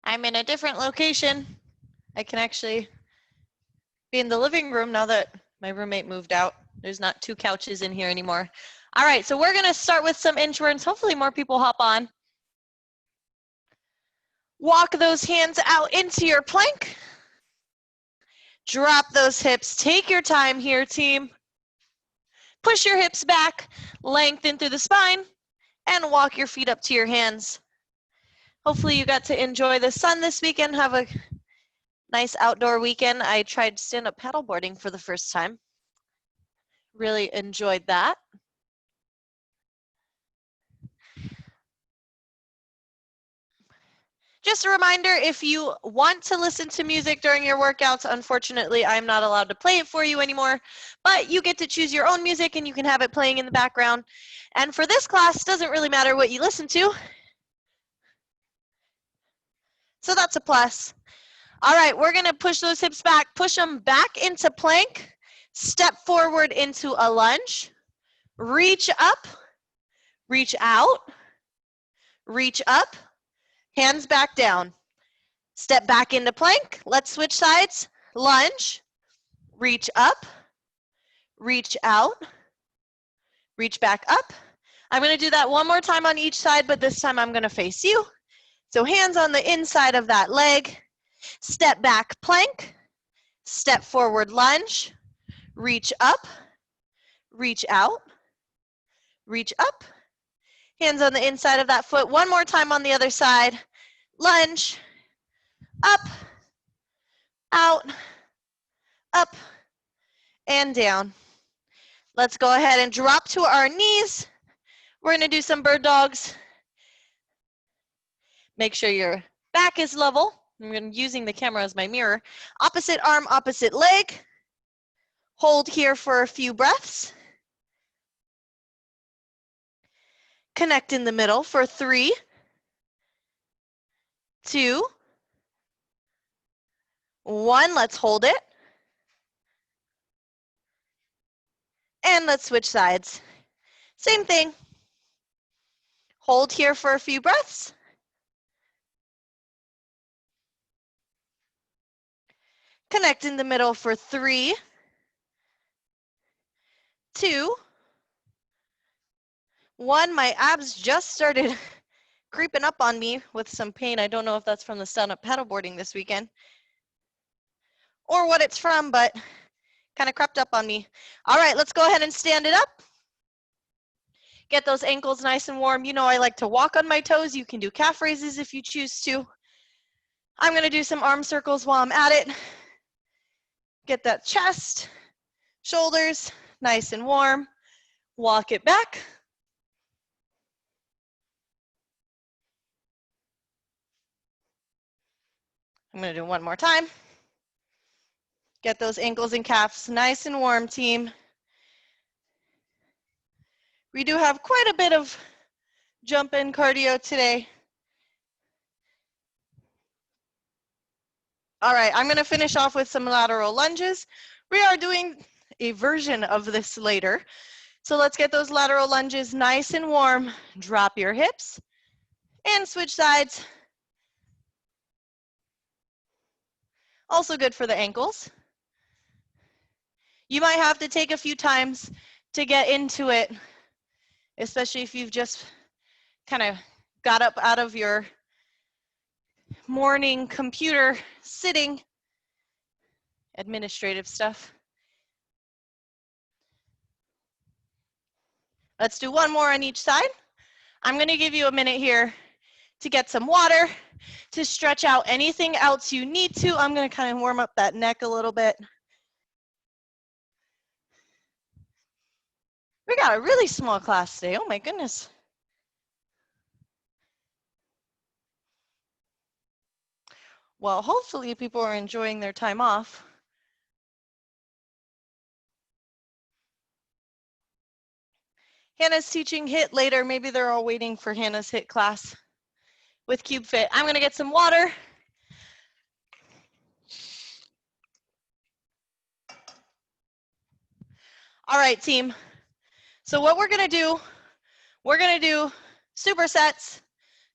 I'm in a different location. I can actually be in the living room now that my roommate moved out. There's not 2 couches in here anymore. All right, so we're gonna start with some inchworms. Hopefully more people hop on. Walk those hands out into your plank. Drop those hips. Take your time here, team. Push your hips back, lengthen through the spine, and walk your feet up to your hands. Hopefully you got to enjoy the sun this weekend, have a nice outdoor weekend. I tried stand-up paddleboarding for the first time. Really enjoyed that. Just a reminder, if you want to listen to music during your workouts, unfortunately, I'm not allowed to play it for you anymore, but you get to choose your own music and you can have it playing in the background. And for this class, doesn't really matter what you listen to. So that's a plus. All right, we're gonna push those hips back, push them back into plank, step forward into a lunge, reach up, reach out, reach up, hands back down. Step back into plank. Let's switch sides. Lunge, reach up, reach out, reach back up. I'm going to do that one more time on each side, but this time I'm going to face you. So hands on the inside of that leg. Step back plank, step forward lunge, reach up, reach out, reach up. Hands on the inside of that foot. One more time on the other side. Lunge, up, out, up, and down. Let's go ahead and drop to our knees. We're going to do some bird dogs. Make sure your back is level. I'm using the camera as my mirror. Opposite arm, opposite leg. Hold here for a few breaths. Connect in the middle for 3, 2, 1. Let's hold it. And let's switch sides. Same thing. Hold here for a few breaths. Connect in the middle for 3, 2, 1. My abs just started creeping up on me with some pain. I don't know if that's from the stand-up paddleboarding this weekend or what it's from, but kind of crept up on me. All right, let's go ahead and stand it up. Get those ankles nice and warm. You know I like to walk on my toes. You can do calf raises if you choose to. I'm going to do some arm circles while I'm at it. Get that chest, shoulders nice and warm. Walk it back. I'm going to do one more time. Get those ankles and calves nice and warm, team. We do have quite a bit of jump-in cardio today. All right, I'm going to finish off with some lateral lunges. We are doing a version of this later. So let's get those lateral lunges nice and warm. Drop your hips and switch sides. Also good for the ankles. You might have to take a few times to get into it, especially if you've just kind of got up out of your morning computer sitting, administrative stuff. Let's do one more on each side. I'm going to give you a minute here to get some water, to stretch out anything else you need to. I'm going to kind of warm up that neck a little bit. We got a really small class today. Oh my goodness. Well, hopefully people are enjoying their time off. Hannah's teaching HIIT later. Maybe they're all waiting for Hannah's HIIT class with CubeFit. I'm going to get some water. All right, team. So what we're going to do supersets.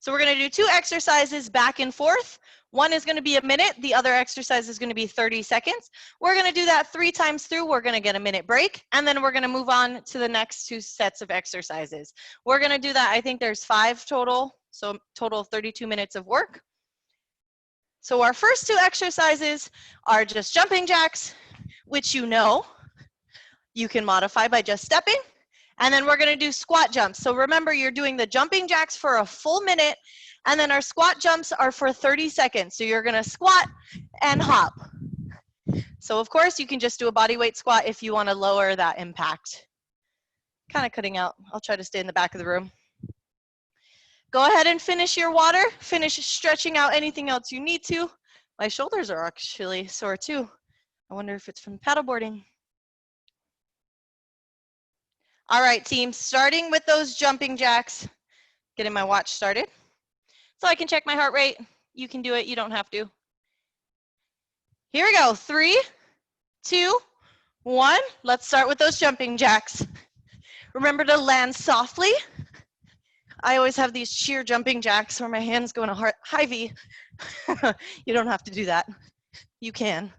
So we're gonna do 2 exercises back and forth. One is gonna be a minute, the other exercise is gonna be 30 seconds. We're gonna do that 3 times through. We're gonna get a minute break, and then we're gonna move on to the next 2 sets of exercises. We're gonna do that, I think there's 5 total, so total of 32 minutes of work. So our first 2 exercises are just jumping jacks, which you know you can modify by just stepping. And then we're gonna do squat jumps. So remember, you're doing the jumping jacks for a full minute, and then our squat jumps are for 30 seconds. So you're gonna squat and hop. So of course, you can just do a body weight squat if you wanna lower that impact. Kind of cutting out. I'll try to stay in the back of the room. Go ahead and finish your water. Finish stretching out anything else you need to. My shoulders are actually sore too. I wonder if it's from paddleboarding. All right, team, starting with those jumping jacks. Getting my watch started so I can check my heart rate. You can do it, you don't have to. Here we go, 3, 2, 1. Let's start with those jumping jacks. Remember to land softly. I always have these sheer jumping jacks where my hands go in a high V. You don't have to do that. You can.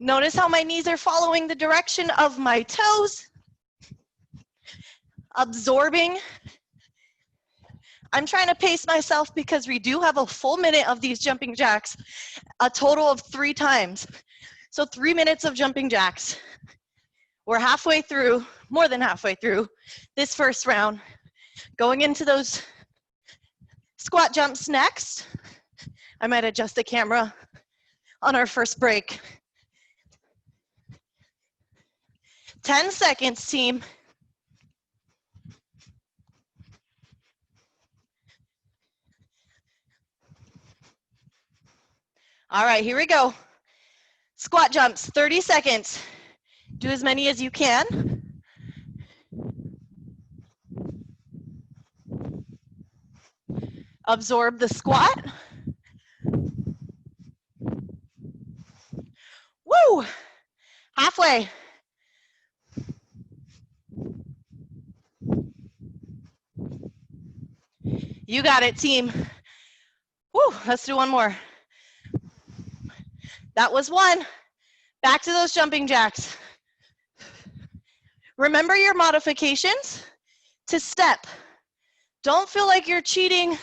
Notice how my knees are following the direction of my toes. Absorbing. I'm trying to pace myself because we do have a full minute of these jumping jacks, a total of 3 times. So 3 minutes of jumping jacks. We're halfway through, more than halfway through this first round. Going into those squat jumps next. I might adjust the camera on our first break. 10 seconds, team. All right, here we go. Squat jumps, 30 seconds. Do as many as you can. Absorb the squat. Woo! Halfway. You got it, team. Woo, let's do one more. That was 1. Back to those jumping jacks. Remember your modifications to step. Don't feel like you're cheating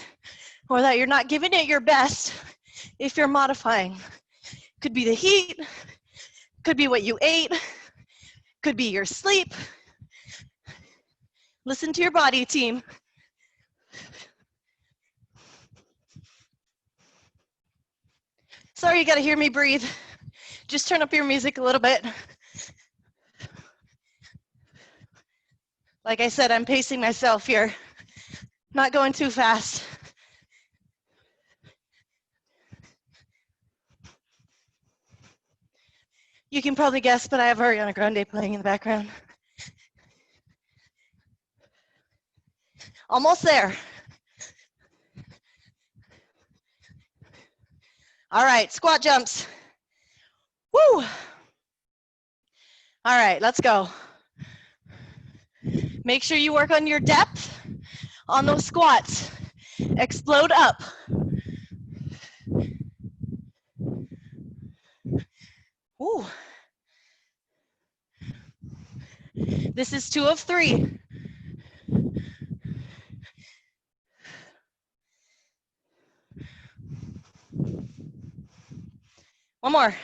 or that you're not giving it your best if you're modifying. Could be the heat, could be what you ate, could be your sleep. Listen to your body, team. Sorry, you gotta hear me breathe. Just turn up your music a little bit. Like I said, I'm pacing myself here. Not going too fast. You can probably guess, but I have Ariana Grande playing in the background. Almost there. All right, squat jumps. Woo! All right, let's go. Make sure you work on your depth on those squats. Explode up. Ooh. This is 2 of 3. One more.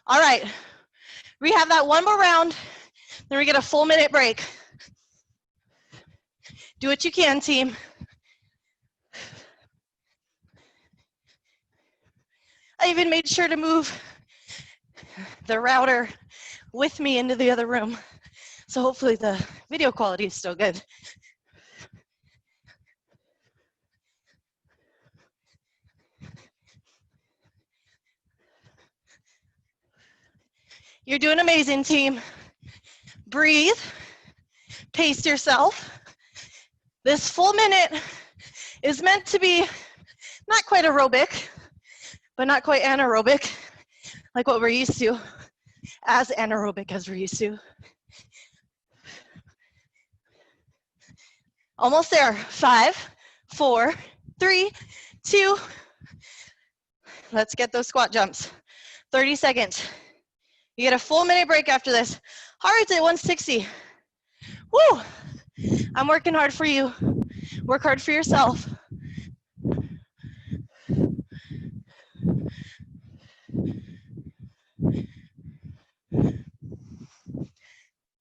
All right. We have that one more round, then we get a full minute break. Do what you can, team. I even made sure to move the router with me into the other room. So hopefully the video quality is still good. You're doing amazing, team. Breathe, pace yourself. This full minute is meant to be not quite aerobic, but not quite anaerobic, like what we're used to, as anaerobic as we're used to. Almost there. 5, 4, 3, 2. Let's get those squat jumps. 30 seconds. You get a full minute break after this. Heart rate's at 160. Woo! I'm working hard for you. Work hard for yourself.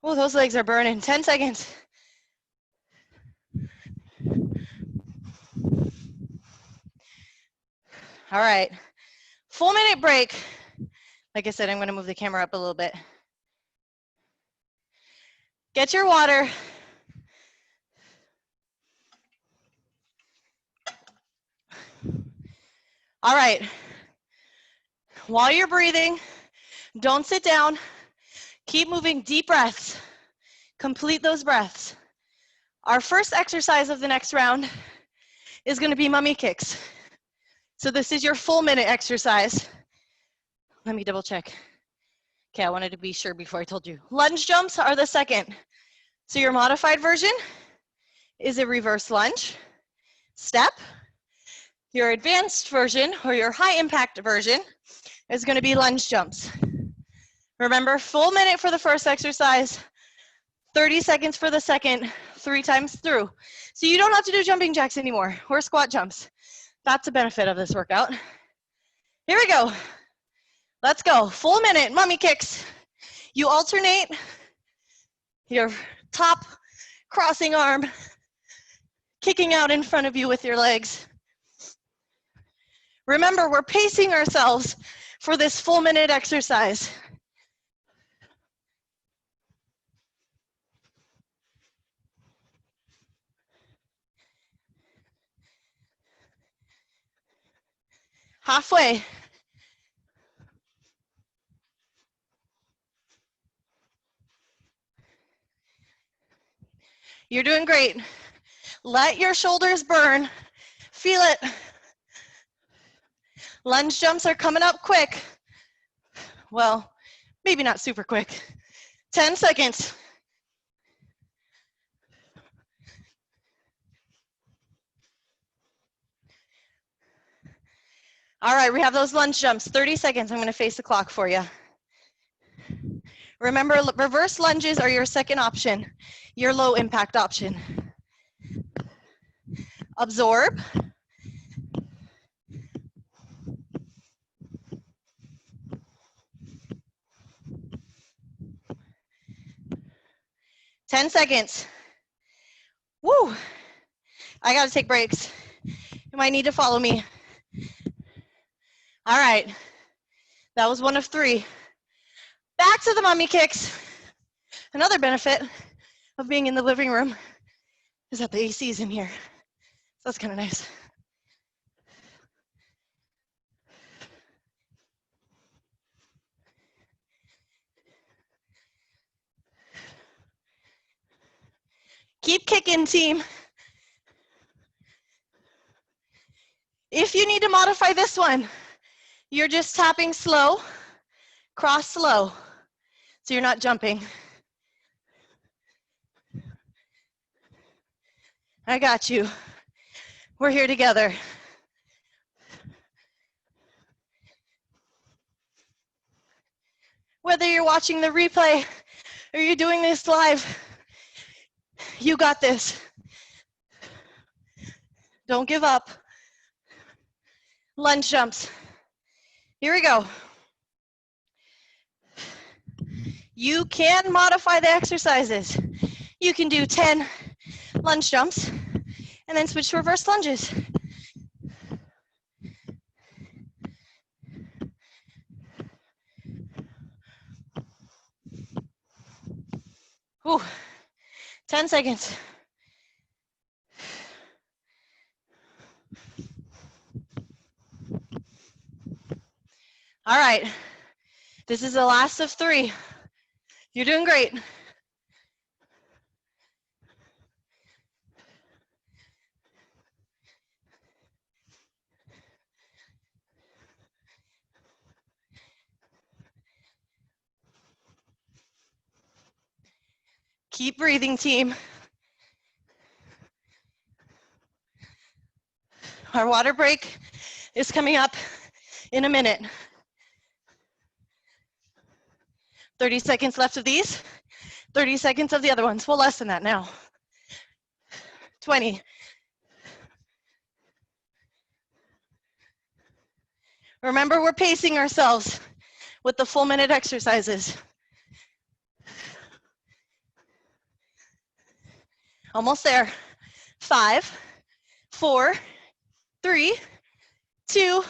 Oh, those legs are burning. 10 seconds. All right. Full minute break. Like I said, I'm going to move the camera up a little bit. Get your water. All right. While you're breathing, don't sit down. Keep moving. Deep breaths. Complete those breaths. Our first exercise of the next round is going to be mummy kicks. So this is your full minute exercise. Let me double check. Okay, I wanted to be sure before I told you. Lunge jumps are the second. So your modified version is a reverse lunge, step. Your advanced version, or your high impact version, is going to be lunge jumps. Remember, full minute for the first exercise, 30 seconds for the second, 3 times through. So you don't have to do jumping jacks anymore, or squat jumps. That's a benefit of this workout. Here we go. Let's go. Full minute, mummy kicks. You alternate your top crossing arm, kicking out in front of you with your legs. Remember, we're pacing ourselves for this full minute exercise. Halfway. You're doing great. Let your shoulders burn. Feel it. Lunge jumps are coming up quick. Well, maybe not super quick. 10 seconds. All right, we have those lunge jumps. 30 seconds. I'm going to face the clock for you. Remember, reverse lunges are your second option, your low impact option. Absorb. Ten seconds. Woo! I got to take breaks. You might need to follow me. All right. That was one of 3. Back to the mummy kicks. Another benefit of being in the living room is that the AC is in here. So that's kind of nice. Keep kicking, team. If you need to modify this one, you're just tapping slow, cross slow, so you're not jumping. I got you. We're here together. Whether you're watching the replay or you're doing this live, you got this. Don't give up. Lunge jumps. Here we go. You can modify the exercises. You can do 10 lunge jumps and then switch to reverse lunges. Ooh, 10 seconds. All right, this is the last of 3. You're doing great. Keep breathing, team. Our water break is coming up in a minute. 30 seconds left of these, 30 seconds of the other ones. Well, less than that now. 20. Remember, we're pacing ourselves with the full minute exercises. Almost there. 5, 4, 3, 2.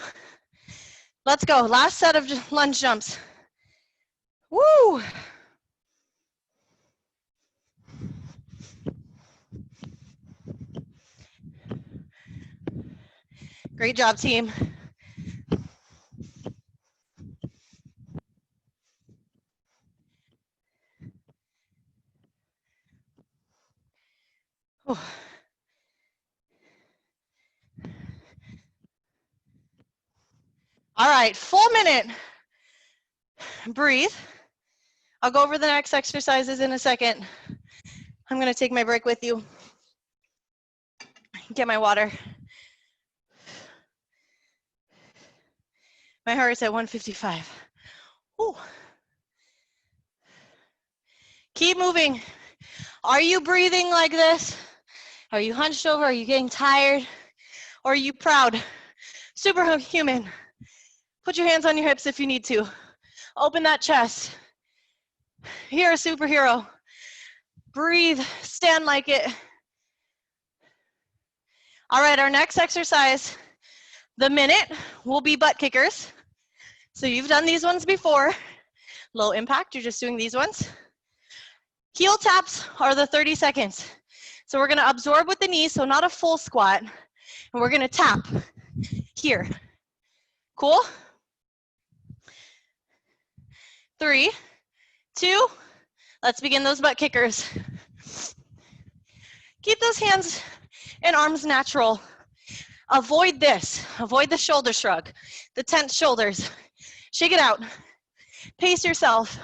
Let's go. Last set of lunge jumps. Woo! Great job, team. Oh. All right, full minute. Breathe. I'll go over the next exercises in a second. I'm gonna take my break with you. Get my water. My heart's at 155. Ooh. Keep moving. Are you breathing like this? Are you hunched over? Are you getting tired? Or are you proud? Superhuman. Put your hands on your hips if you need to. Open that chest. You're a superhero. Breathe, stand like it. All right, our next exercise, the minute, will be butt kickers. So you've done these ones before. Low impact, you're just doing these ones. Heel taps are the 30 seconds. So we're gonna absorb with the knees, so not a full squat, and we're gonna tap here. Cool? 3, 2, let's begin those butt kickers. Keep those hands and arms natural. Avoid this. Avoid the shoulder shrug, the tense shoulders. Shake it out. Pace yourself.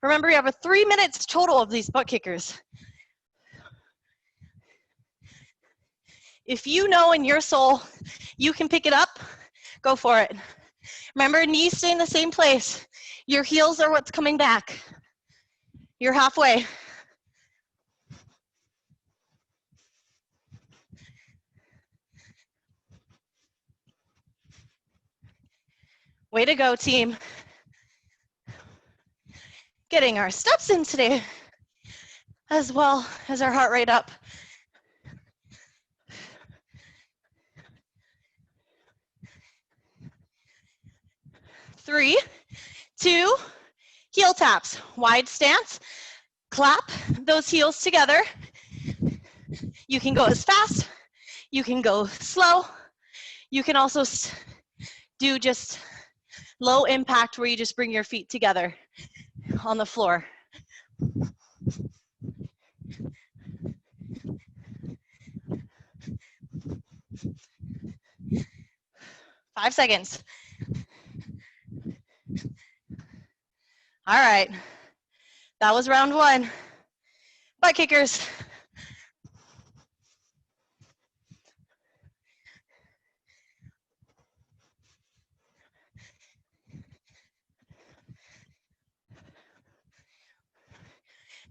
Remember, you have 3 minutes total of these butt kickers. If you know in your soul you can pick it up, go for it. Remember, knees stay in the same place. Your heels are what's coming back. You're halfway. Way to go, team. Getting our steps in today, as well as our heart rate up. 3, 2, heel taps, wide stance, clap those heels together. You can go as fast, you can go slow, you can also do just low impact where you just bring your feet together on the floor. Five seconds. All right, that was round 1. Butt kickers.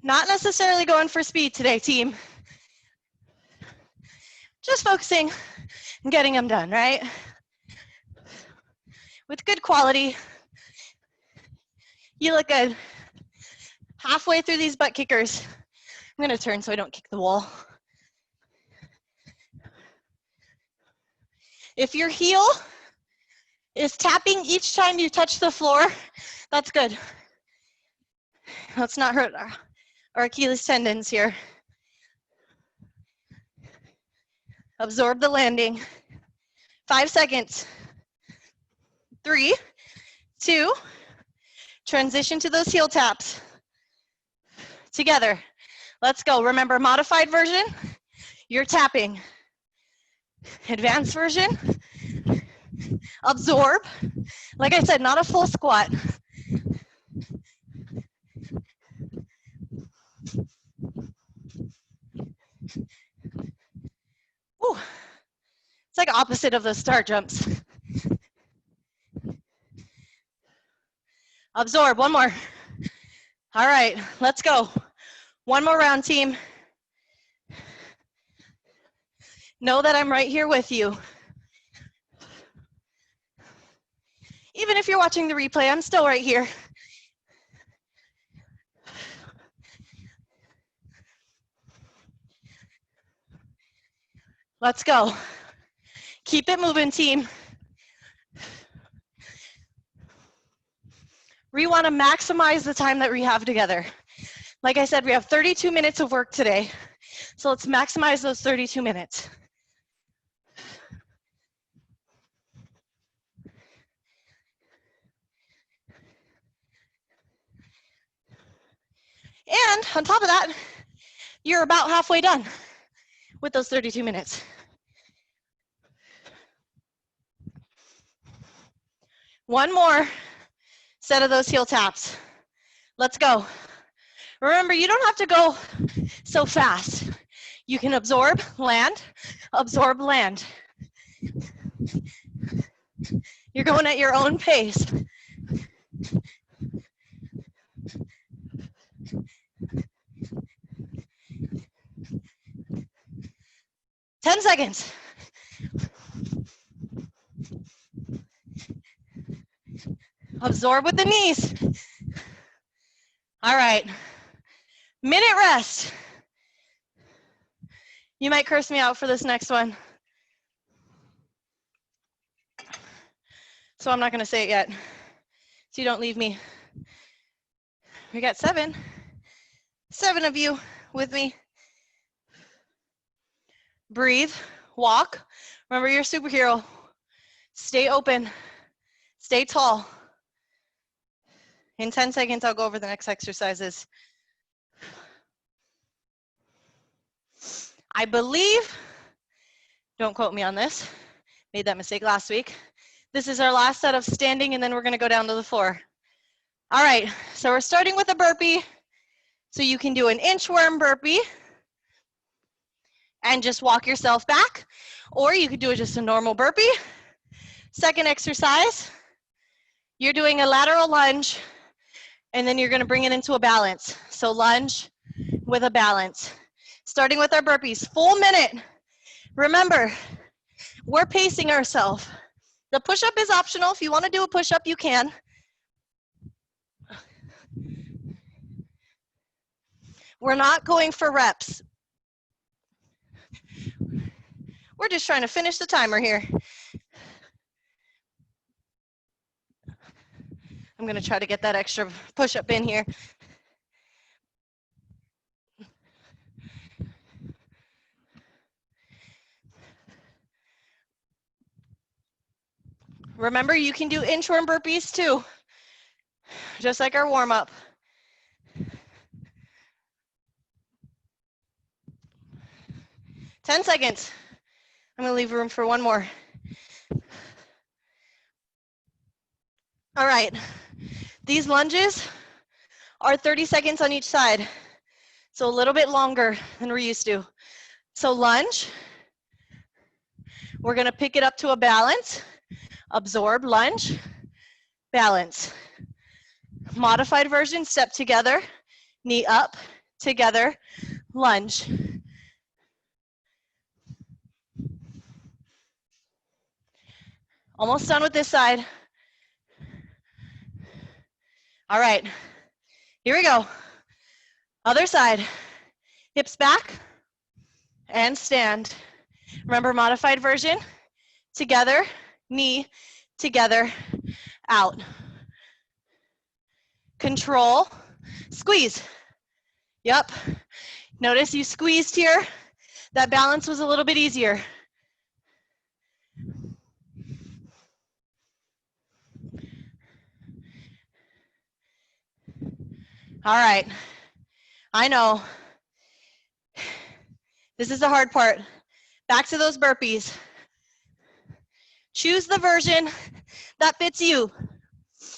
Not necessarily going for speed today, team. Just focusing on getting them done, right? With good quality. You look good. Halfway through these butt kickers. I'm gonna turn so I don't kick the wall. If your heel is tapping each time you touch the floor, that's good. Let's not hurt our Achilles tendons here. Absorb the landing. 5 seconds. 3, 2, transition to those heel taps. Together. Let's go. Remember, modified version, you're tapping. Advanced version, absorb. Like I said, not a full squat. Ooh. like opposite of those star jumps. Absorb, one more. All right, let's go. One more round, team. Know that I'm right here with you. Even if you're watching the replay, I'm still right here. Let's go. Keep it moving, team. We want to maximize the time that we have together. Like I said, we have 32 minutes of work today. So let's maximize those 32 minutes. And on top of that, you're about halfway done with those 32 minutes. One more set of those heel taps. Let's go. Remember, you don't have to go so fast. You can absorb, land, absorb, land. You're going at your own pace. Ten seconds. Absorb with the knees. All right. Minute rest. You might curse me out for this next one. So I'm not going to say it yet. So you don't leave me. We got 7 of you with me. Breathe, walk. Remember, you're a superhero. Stay open, stay tall. In 10 seconds, I'll go over the next exercises. I believe, don't quote me on this, made that mistake last week. This is our last set of standing, and then we're gonna go down to the floor. All right, so we're starting with a burpee. So you can do an inchworm burpee and just walk yourself back, or you could do just a normal burpee. Second exercise, you're doing a lateral lunge, and then you're gonna bring it into a balance. So lunge with a balance. Starting with our burpees, full minute. Remember, we're pacing ourselves. The push-up is optional. If you wanna do a push-up, you can. We're not going for reps. We're just trying to finish the timer here. I'm gonna try to get that extra push-up in here. Remember, you can do inchworm burpees too, just like our warm-up. Ten seconds. I'm gonna leave room for one more. All right, these lunges are 30 seconds on each side, so a little bit longer than we're used to. So lunge, we're gonna pick it up to a balance, absorb, lunge, balance. Modified version, step together, knee up, together, lunge. Almost done with this side. All right, here we go. Other side, hips back and stand. Remember, modified version, together, knee, together, out. Control, squeeze. Yep, notice you squeezed here. That balance was a little bit easier. All right, I know. This is the hard part. Back to those burpees. Choose the version that fits you.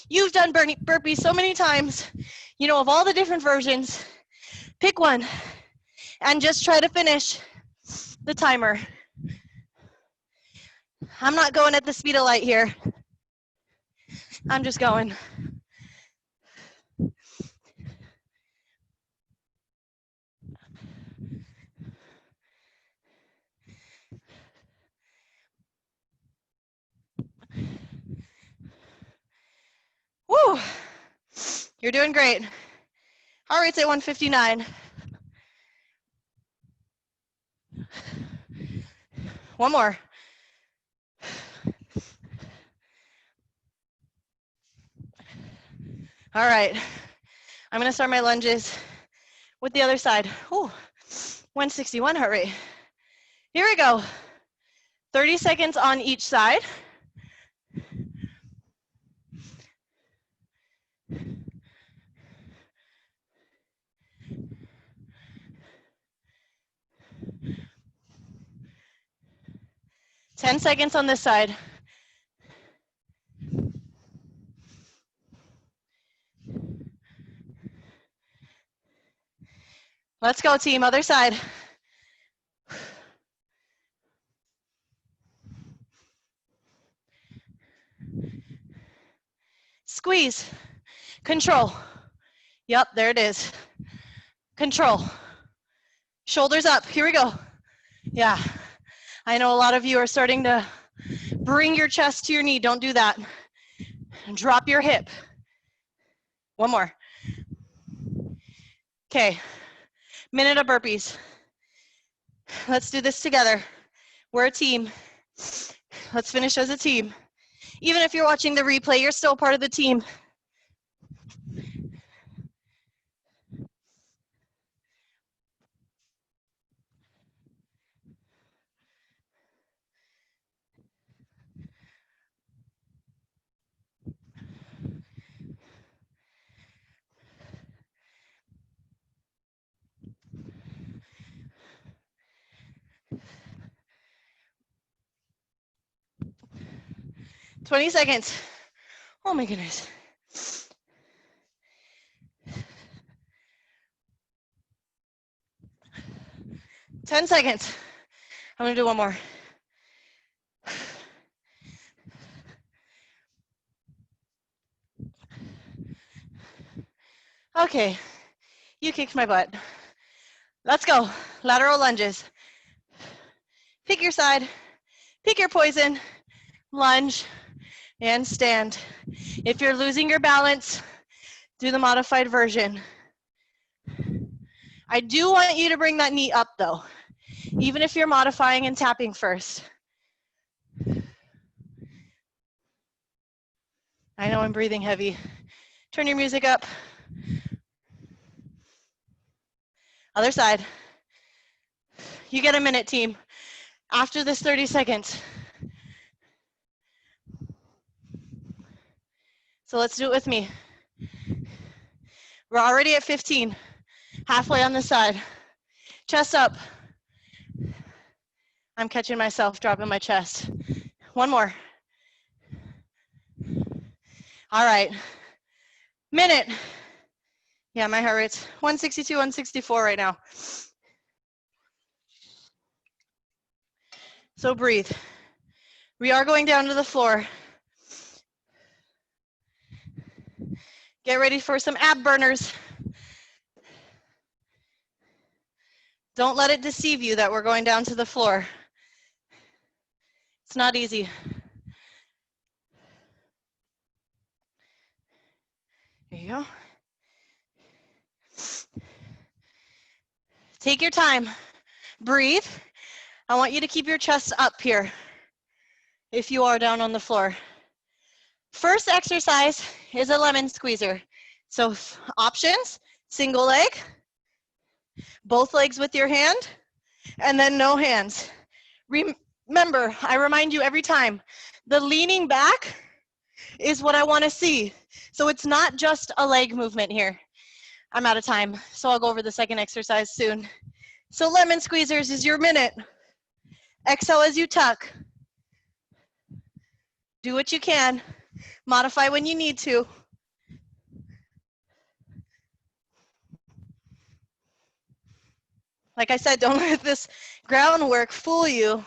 You've done burpees so many times. You know of all the different versions. Pick one and just try to finish the timer. I'm not going at the speed of light here. I'm just going. Woo! You're doing great. Heart rate's at 159. One more. All right. I'm going to start my lunges with the other side. Ooh, 161 heart rate. Here we go. 30 seconds on each side. Ten seconds on this side. Let's go, team. Other side. Squeeze. Control. Yep, there it is. Control. Shoulders up. Here we go. Yeah. I know a lot of you are starting to bring your chest to your knee. Don't do that. Drop your hip. One more. Okay. Minute of burpees. Let's do this together. We're a team. Let's finish as a team. Even if you're watching the replay, you're still part of the team. "20 seconds. Oh my goodness. "10 seconds. I'm gonna do one more. Okay, you kicked my butt. Let's go. Lateral lunges. Pick your side, pick your poison, lunge, and stand. If you're losing your balance, do the modified version. I do want you to bring that knee up though, even if you're modifying and tapping first. I know I'm breathing heavy. Turn your music up. Other side. You get a minute, team. After this 30 seconds. So let's do it with me. We're already at 15. Halfway on this side. Chest up. I'm catching myself dropping my chest. One more. All right. Minute. Yeah, my heart rate's 162, 164 right now. So breathe. We are going down to the floor. Get ready for some ab burners. Don't let it deceive you that we're going down to the floor. It's not easy. There you go. Take your time. Breathe. I want you to keep your chest up here if you are down on the floor. First exercise is a lemon squeezer. So options, single leg, both legs with your hand, and then no hands. Remember, I remind you every time, the leaning back is what I want to see. So it's not just a leg movement here. I'm out of time, so I'll go over the second exercise soon. So lemon squeezers is your minute. Exhale as you tuck. Do what you can. Modify when you need to. Like I said, don't let this groundwork fool you.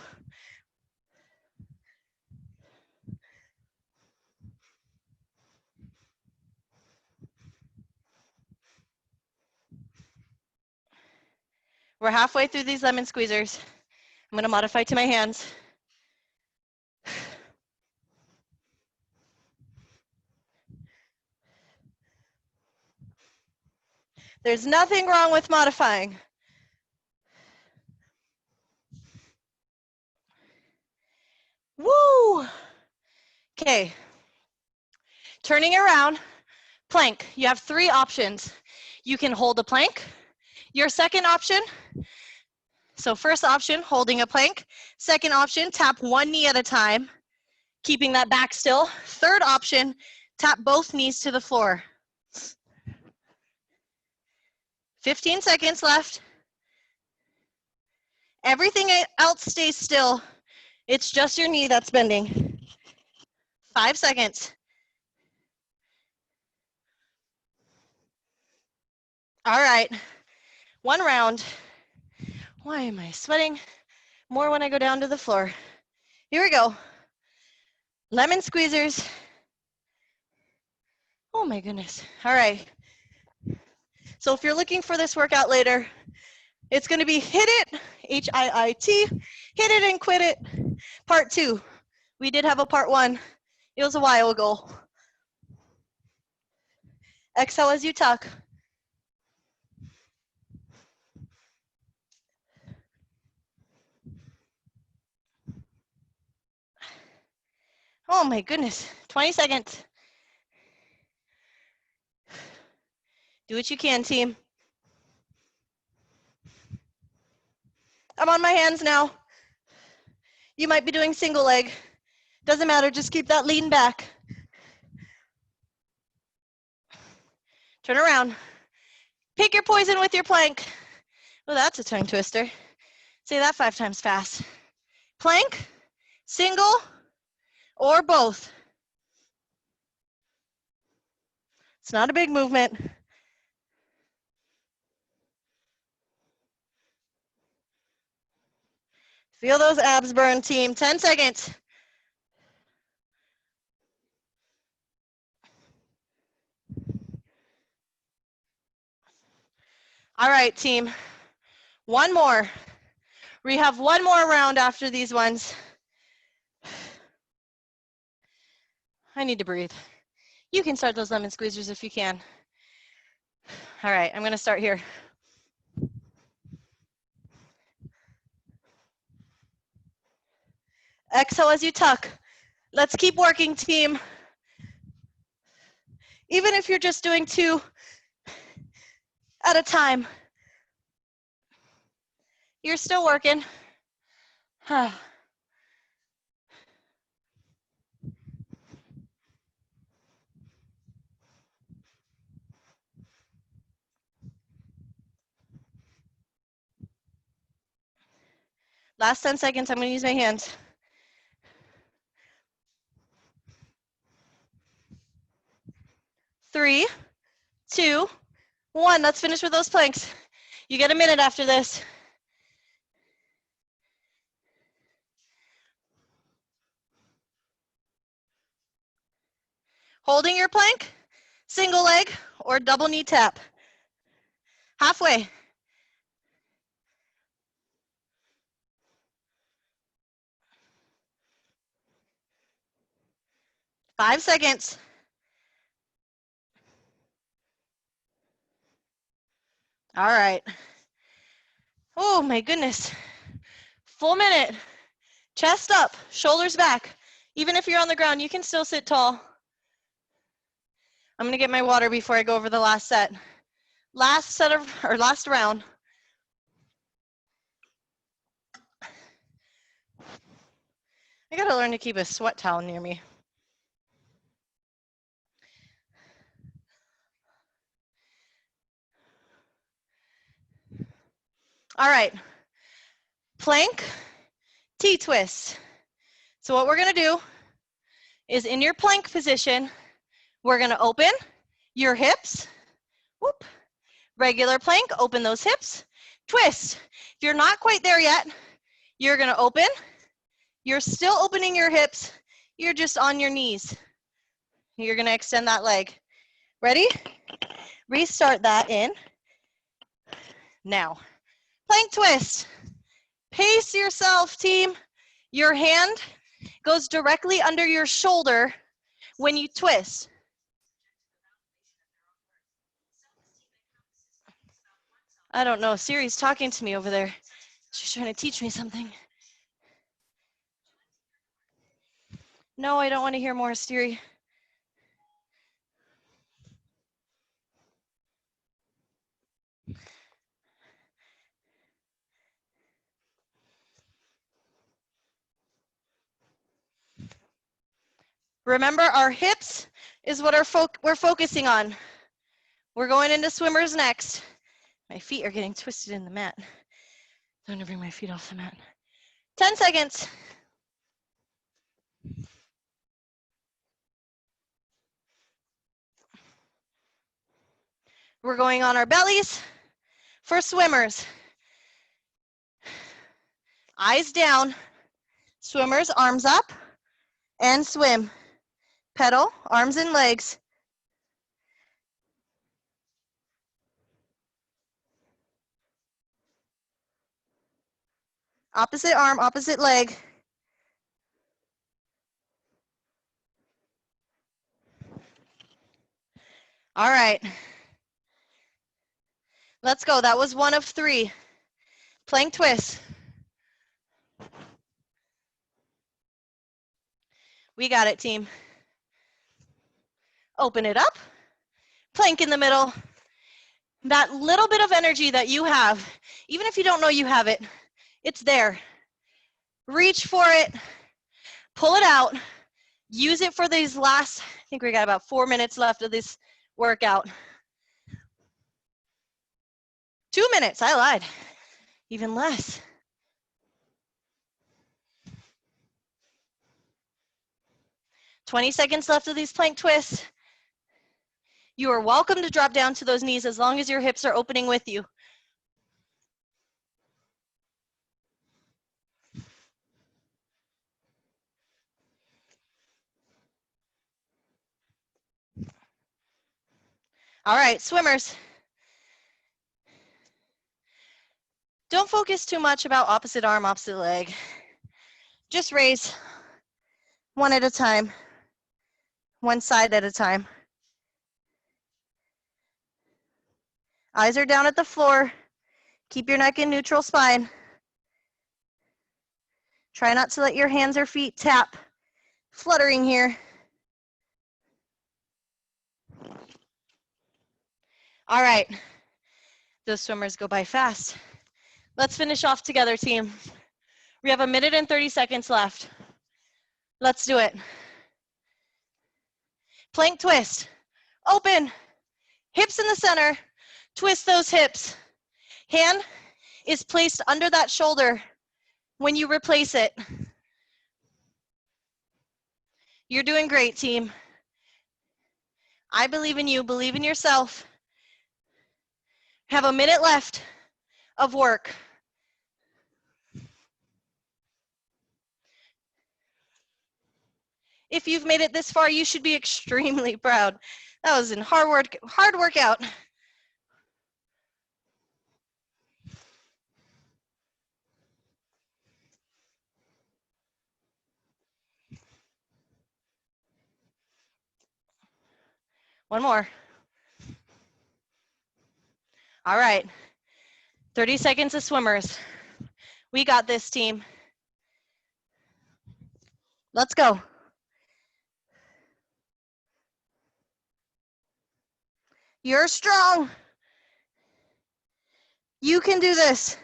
We're halfway through these lemon squeezers. I'm going to modify to my hands. There's nothing wrong with modifying. Woo! Okay. Turning around, plank. You have 3 options. You can hold a plank. Your second option, so first option, holding a plank. Second option, tap 1 knee at a time, keeping that back still. Third option, tap both knees to the floor. 15 seconds left. Everything else stays still. It's just your knee that's bending. 5 seconds. All right, 1 round. Why am I sweating more when I go down to the floor? Here we go. Lemon squeezers. Oh my goodness. All right. So if you're looking for this workout later, it's going to be HIIT it, H-I-I-T, hit it and quit it, part 2. We did have a part 1. It was a while ago. Exhale as you tuck. Oh my goodness, 20 seconds. Do what you can, team. I'm on my hands now. You might be doing single leg. Doesn't matter, just keep that lean back. Turn around. Pick your poison with your plank. Oh, that's a tongue twister. Say that 5 times fast. Plank, single, or both. It's not a big movement. Feel those abs burn, team. 10 seconds. All right, team. 1 more. We have 1 more round after these ones. I need to breathe. You can start those lemon squeezers if you can. All right, I'm going to start here. Exhale as you tuck. Let's keep working, team. Even if you're just doing 2 at a time, you're still working. Last 10 seconds, I'm going to use my hands. 3, 2, 1. Let's finish with those planks. You get a minute after this. Holding your plank, single leg, or double knee tap. Halfway. 5 seconds. All right. Oh my goodness. Full minute. Chest up, shoulders back. Even if you're on the ground, you can still sit tall. I'm gonna get my water before I go over the last set. Last round. I gotta learn to keep a sweat towel near me. All right, plank, T-twist. So what we're gonna do is in your plank position, we're gonna open your hips, whoop, regular plank, open those hips, twist. If you're not quite there yet, you're gonna open, you're still opening your hips, you're just on your knees. You're gonna extend that leg. Ready? Restart that in, now. Plank twist. Pace yourself, team. Your hand goes directly under your shoulder when you twist. I don't know, Siri's talking to me over there. She's trying to teach me something. No, I don't want to hear more, Siri. Remember, our hips is what we're focusing on. We're going into swimmers next. My feet are getting twisted in the mat. I'm gonna bring my feet off the mat. 10 seconds. We're going on our bellies for swimmers. Eyes down. Swimmers, arms up and swim. Pedal, arms and legs. Opposite arm, opposite leg. All right. Let's go. That was 1 of 3. Plank twist. We got it, team. Open it up. Plank in the middle. That little bit of energy that you have, even if you don't know you have it, it's there. Reach for it. Pull it out. Use it for these last, I think we got about 4 minutes left of this workout. 2 minutes, I lied. Even less. "20 seconds left of these plank twists. You are welcome to drop down to those knees as long as your hips are opening with you. All right, swimmers. Don't focus too much about opposite arm, opposite leg. Just raise one at a time, one side at a time. Eyes are down at the floor. Keep your neck in neutral spine. Try not to let your hands or feet tap, fluttering here. All right, those swimmers go by fast. Let's finish off together, team. We have 1 minute and 30 seconds left. Let's do it. Plank twist. Open. Hips in the center. Twist those hips. Hand is placed under that shoulder when you replace it. You're doing great, team. I believe in you. Believe in yourself. Have 1 minute left of work. If you've made it this far, you should be extremely proud. That was a hard workout. One more. All right. 30 seconds of swimmers. We got this, team. Let's go. You're strong. You can do this.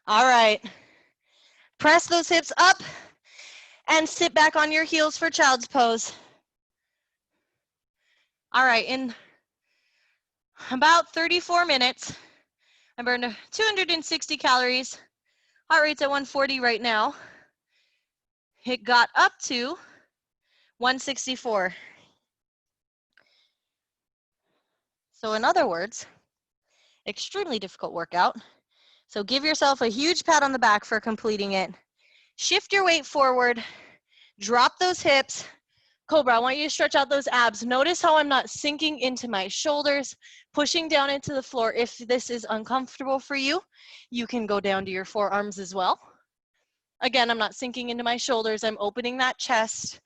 All right. Press those hips up and sit back on your heels for child's pose. All right, in about 34 minutes, I burned 260 calories. Heart rate's at 140 right now. It got up to 164. So in other words, extremely difficult workout, So give yourself a huge pat on the back for completing it. Shift your weight forward, drop those hips. Cobra, I want you to stretch out those abs. Notice how I'm not sinking into my shoulders, pushing down into the floor. If this is uncomfortable for you, you can go down to your forearms as well. Again, I'm not sinking into my shoulders. I'm opening that chest.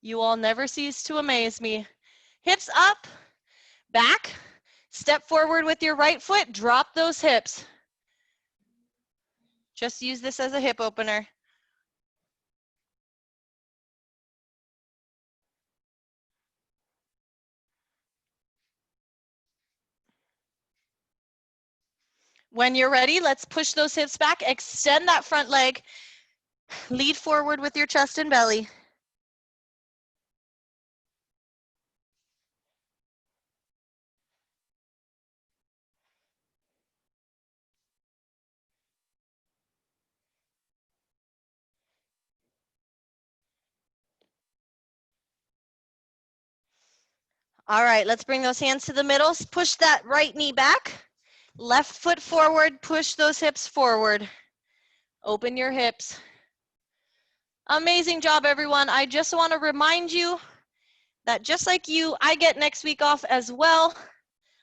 You all never cease to amaze me. Hips up, back, step forward with your right foot, drop those hips. Just use this as a hip opener. When you're ready, let's push those hips back, extend that front leg, lead forward with your chest and belly. All right, let's bring those hands to the middle. Push that right knee back. Left foot forward, push those hips forward. Open your hips. Amazing job, everyone. I just want to remind you that just like you, I get next week off as well.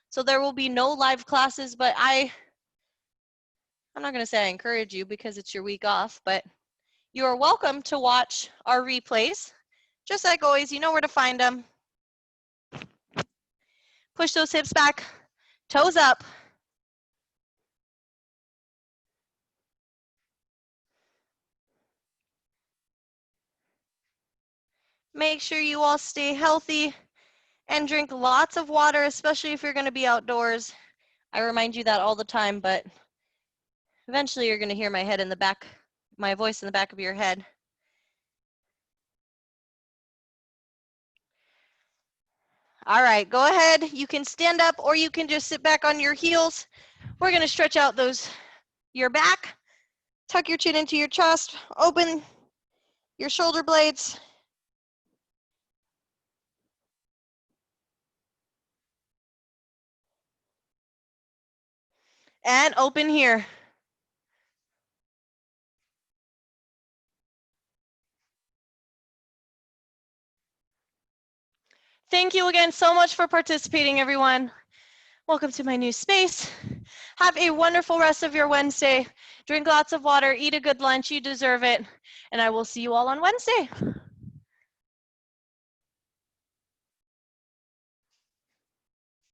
So there will be no live classes, but I'm not going to say I encourage you because it's your week off, but you are welcome to watch our replays. Just like always, you know where to find them. Push those hips back, toes up. Make sure you all stay healthy and drink lots of water, especially if you're going to be outdoors. I remind you that all the time, but eventually you're going to hear my head in the back, my voice in the back of your head. All right, go ahead. You can stand up or you can just sit back on your heels. We're going to stretch out your back, tuck your chin into your chest, open your shoulder blades. And open here. Thank you again so much for participating, everyone. Welcome to my new space. Have a wonderful rest of your Wednesday. Drink lots of water, eat a good lunch, you deserve it. And I will see you all on Wednesday.